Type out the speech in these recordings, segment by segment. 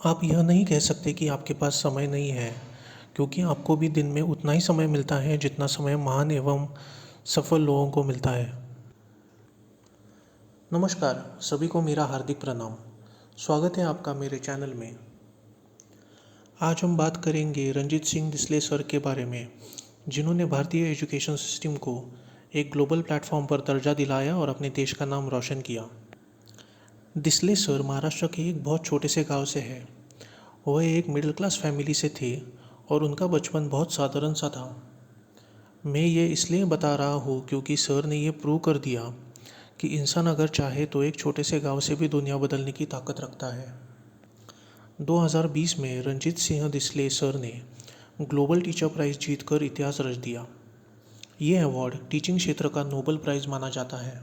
आप यह नहीं कह सकते कि आपके पास समय नहीं है, क्योंकि आपको भी दिन में उतना ही समय मिलता है जितना समय महान एवं सफल लोगों को मिलता है। नमस्कार, सभी को मेरा हार्दिक प्रणाम। स्वागत है आपका मेरे चैनल में। आज हम बात करेंगे रंजीत सिंह डिसले सर के बारे में, जिन्होंने भारतीय एजुकेशन सिस्टम को एक ग्लोबल प्लेटफॉर्म पर दर्जा दिलाया और अपने देश का नाम रोशन किया। डिसले सर महाराष्ट्र के एक बहुत छोटे से गांव से है। वह एक मिडिल क्लास फैमिली से थे और उनका बचपन बहुत साधारण सा था। मैं ये इसलिए बता रहा हूँ क्योंकि सर ने ये प्रूव कर दिया कि इंसान अगर चाहे तो एक छोटे से गांव से भी दुनिया बदलने की ताकत रखता है। 2020 में रंजीत सिंह डिसले सर ने ग्लोबल टीचर प्राइज़ जीतकर इतिहास रच दिया। ये अवार्ड टीचिंग क्षेत्र का नोबेल प्राइज़ माना जाता है।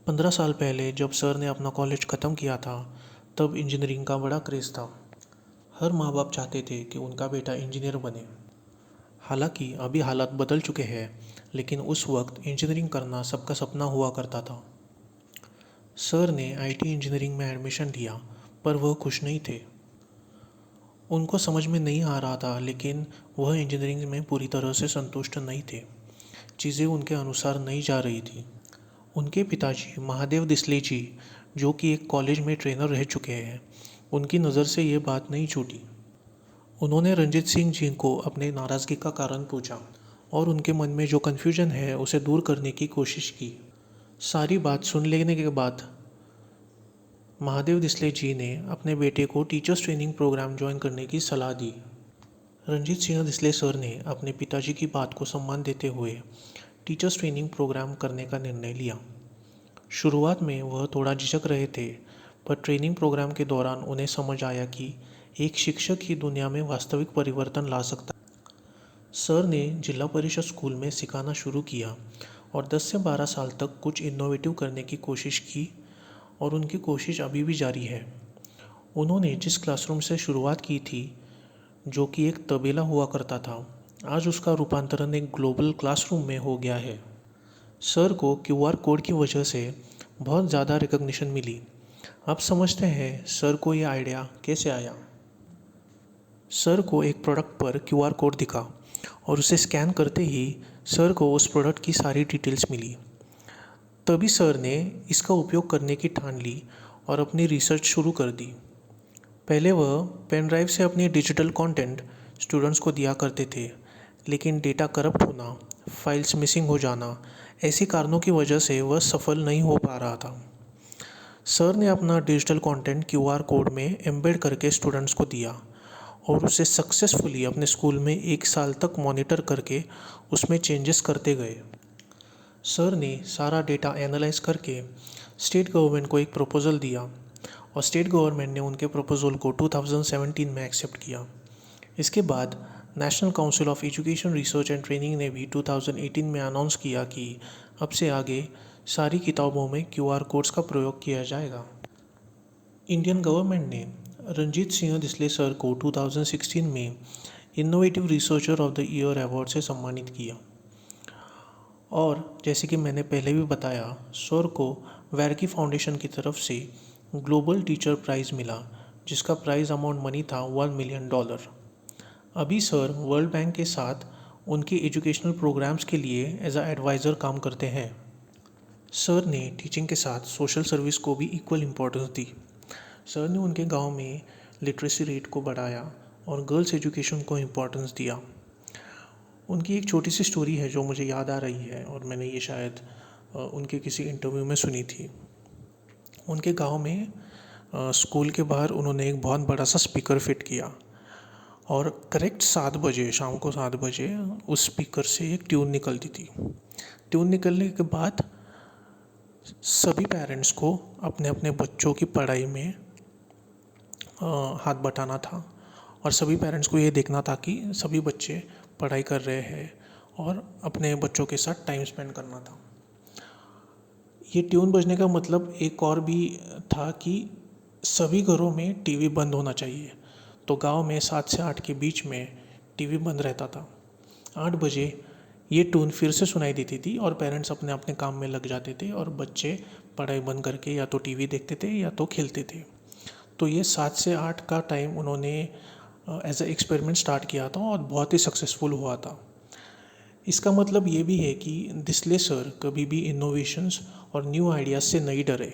15 साल पहले जब सर ने अपना कॉलेज ख़त्म किया था, तब इंजीनियरिंग का बड़ा क्रेज़ था। हर माँ बाप चाहते थे कि उनका बेटा इंजीनियर बने। हालांकि अभी हालात बदल चुके हैं, लेकिन उस वक्त इंजीनियरिंग करना सबका सपना हुआ करता था। सर ने आईटी इंजीनियरिंग में एडमिशन लिया, पर वह खुश नहीं थे। उनको समझ में नहीं आ रहा था, लेकिन वह इंजीनियरिंग में पूरी तरह से संतुष्ट नहीं थे। चीज़ें उनके अनुसार नहीं जा रही थी। उनके पिताजी महादेव डिसले जी, जो कि एक कॉलेज में ट्रेनर रह चुके हैं, उनकी नज़र से ये बात नहीं छूटी। उन्होंने रंजीत सिंह जी को अपने नाराज़गी का कारण पूछा और उनके मन में जो कन्फ्यूजन है उसे दूर करने की कोशिश की। सारी बात सुन लेने के बाद महादेव डिसले जी ने अपने बेटे को टीचर्स ट्रेनिंग प्रोग्राम ज्वाइन करने की सलाह दी। रंजीत सिंह डिसले सर ने अपने पिताजी की बात को सम्मान देते हुए टीचर्स ट्रेनिंग प्रोग्राम करने का निर्णय लिया। शुरुआत में वह थोड़ा झिझक रहे थे, पर ट्रेनिंग प्रोग्राम के दौरान उन्हें समझ आया कि एक शिक्षक ही दुनिया में वास्तविक परिवर्तन ला सकता है। सर ने जिला परिषद स्कूल में सिखाना शुरू किया और 10 से 12 साल तक कुछ इनोवेटिव करने की कोशिश की, और उनकी कोशिश अभी भी जारी है। उन्होंने जिस क्लासरूम से शुरुआत की थी, जो कि एक तबेला हुआ करता था, आज उसका रूपांतरण एक ग्लोबल क्लासरूम में हो गया है। सर को क्यूआर कोड की वजह से बहुत ज़्यादा रिकग्निशन मिली। आप समझते हैं सर को ये आइडिया कैसे आया? सर को एक प्रोडक्ट पर क्यूआर कोड दिखा और उसे स्कैन करते ही सर को उस प्रोडक्ट की सारी डिटेल्स मिली। तभी सर ने इसका उपयोग करने की ठान ली और अपनी रिसर्च शुरू कर दी। पहले वह पेन ड्राइव से अपनी डिजिटल कंटेंट स्टूडेंट्स को दिया करते थे, लेकिन डेटा करप्ट होना, फाइल्स मिसिंग हो जाना, ऐसी कारणों की वजह से वह सफल नहीं हो पा रहा था। सर ने अपना डिजिटल कंटेंट क्यूआर कोड में एम्बेड करके स्टूडेंट्स को दिया और उसे सक्सेसफुली अपने स्कूल में 1 साल तक मॉनिटर करके उसमें चेंजेस करते गए। सर ने सारा डेटा एनालाइज करके स्टेट गवर्नमेंट को एक प्रपोज़ल दिया और स्टेट गवर्नमेंट ने उनके प्रपोज़ल को 2017 में एक्सेप्ट किया। इसके बाद national council of education research and training ने भी 2018 में अनाउंस किया कि अब से आगे सारी किताबों में क्यूआर कोड्स का प्रयोग किया जाएगा। इंडियन गवर्नमेंट ने रंजीत सिंह डिसले सर को 2016 में innovative researcher of the year award से सम्मानित किया। और जैसे कि मैंने पहले भी बताया, सर को वैरकी फाउंडेशन की तरफ से ग्लोबल टीचर प्राइज़ मिला, जिसका प्राइज़ अमाउंट मनी था $1 मिलियन। अभी सर वर्ल्ड बैंक के साथ उनके एजुकेशनल प्रोग्राम्स के लिए एज अ एडवाइज़र काम करते हैं। सर ने टीचिंग के साथ सोशल सर्विस को भी इक्वल इम्पोर्टेंस दी। सर ने उनके गांव में लिटरेसी रेट को बढ़ाया और गर्ल्स एजुकेशन को इम्पोर्टेंस दिया। उनकी एक छोटी सी स्टोरी है जो मुझे याद आ रही है, और मैंने ये शायद उनके किसी इंटरव्यू में सुनी थी। उनके गांव में स्कूल के बाहर उन्होंने एक बहुत बड़ा सा स्पीकर फिट किया और करेक्ट 7 बजे, शाम को 7 बजे उस स्पीकर से एक ट्यून निकलती थी। ट्यून निकलने के बाद सभी पेरेंट्स को अपने अपने बच्चों की पढ़ाई में हाथ बटाना था और सभी पेरेंट्स को ये देखना था कि सभी बच्चे पढ़ाई कर रहे हैं और अपने बच्चों के साथ टाइम स्पेंड करना था। ये ट्यून बजने का मतलब एक और भी था कि सभी घरों में टीवी बंद होना चाहिए। तो गांव में 7 से 8 के बीच में टीवी बंद रहता था। 8 बजे ये ट्यून फिर से सुनाई देती थी और पेरेंट्स अपने अपने काम में लग जाते थे और बच्चे पढ़ाई बंद करके या तो टीवी देखते थे या तो खेलते थे। तो ये 7 से 8 का टाइम उन्होंने एज अ एक्सपेरिमेंट स्टार्ट किया था और बहुत ही सक्सेसफुल हुआ था। इसका मतलब ये भी है कि दिसले सर कभी भी इनोवेशंस और न्यू आइडियाज़ से नहीं डरे।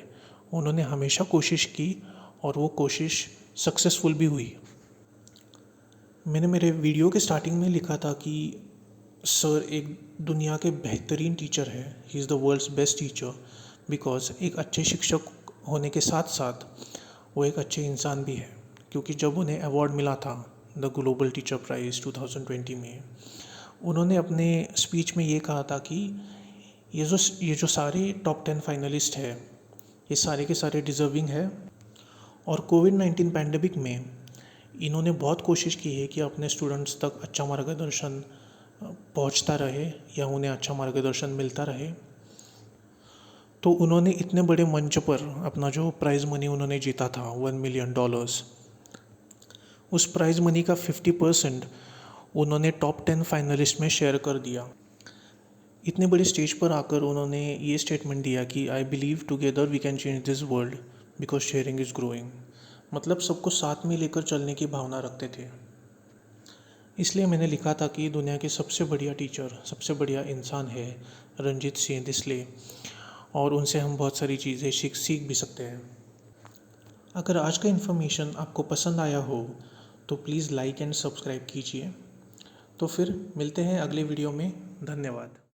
उन्होंने हमेशा कोशिश की और वो कोशिश सक्सेसफुल भी हुई। मैंने मेरे वीडियो के स्टार्टिंग में लिखा था कि सर एक दुनिया के बेहतरीन टीचर है। He is the world's best teacher because एक अच्छे शिक्षक होने के साथ साथ वो एक अच्छे इंसान भी है। क्योंकि जब उन्हें अवार्ड मिला था द ग्लोबल टीचर प्राइज़ 2020 में, उन्होंने अपने स्पीच में ये कहा था कि ये जो सारे टॉप 10 फाइनलिस्ट है, ये सारे के सारे डिज़र्विंग है। और कोविड-19 पैंडेमिक में इन्होंने बहुत कोशिश की है कि अपने स्टूडेंट्स तक अच्छा मार्गदर्शन पहुंचता रहे या उन्हें अच्छा मार्गदर्शन मिलता रहे। तो उन्होंने इतने बड़े मंच पर अपना जो प्राइज़ मनी उन्होंने जीता था $1 मिलियन, उस प्राइज़ मनी का 50% उन्होंने टॉप 10 फाइनलिस्ट में शेयर कर दिया। इतने बड़े स्टेज पर आकर उन्होंने ये स्टेटमेंट दिया कि I believe together we can change this world because sharing is growing. मतलब सबको साथ में लेकर चलने की भावना रखते थे। इसलिए मैंने लिखा था कि दुनिया के सबसे बढ़िया टीचर, सबसे बढ़िया इंसान है रंजीत सिंह डिसले, और उनसे हम बहुत सारी चीज़ें सीख भी सकते हैं। अगर आज का इन्फॉर्मेशन आपको पसंद आया हो तो प्लीज़ लाइक एंड सब्सक्राइब कीजिए। तो फिर मिलते हैं अगले वीडियो में। धन्यवाद।